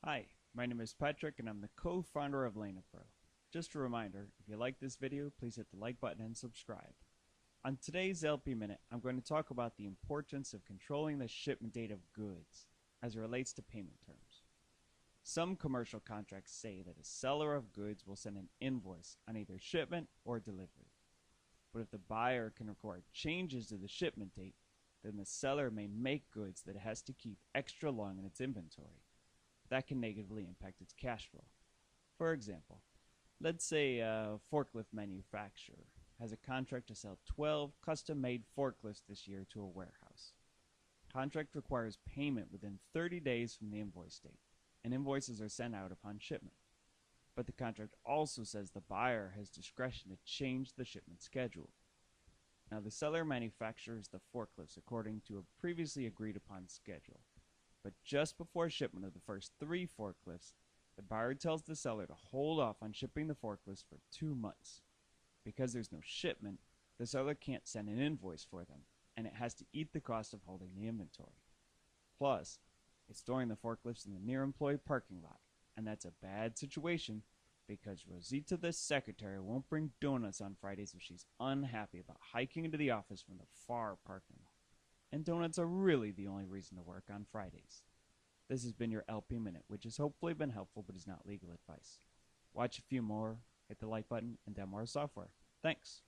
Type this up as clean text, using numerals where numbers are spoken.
Hi, my name is Patrick and I'm the co-founder of LaneUpPro. Just a reminder, if you like this video, please hit the like button and subscribe. On today's LP Minute, I'm going to talk about the importance of controlling the shipment date of goods as it relates to payment terms. Some commercial contracts say that a seller of goods will send an invoice on either shipment or delivery. But if the buyer can record changes to the shipment date, then the seller may make goods that it has to keep extra long in its inventory. That can negatively impact its cash flow. For example, let's say a forklift manufacturer has a contract to sell 12 custom-made forklifts this year to a warehouse. Contract requires payment within 30 days from the invoice date, and invoices are sent out upon shipment. But the contract also says the buyer has discretion to change the shipment schedule. Now, the seller manufactures the forklifts according to a previously agreed upon schedule. But just before shipment of the first 3 forklifts, the buyer tells the seller to hold off on shipping the forklifts for 2 months. Because there's no shipment, the seller can't send an invoice for them, and it has to eat the cost of holding the inventory. Plus, it's storing the forklifts in the near employee parking lot, and that's a bad situation because Rosita the secretary won't bring donuts on Fridays if she's unhappy about hiking into the office from the far parking lot. And donuts are really the only reason to work on Fridays. This has been your LP Minute, which has hopefully been helpful but is not legal advice. Watch a few more, hit the like button, and download more software. Thanks.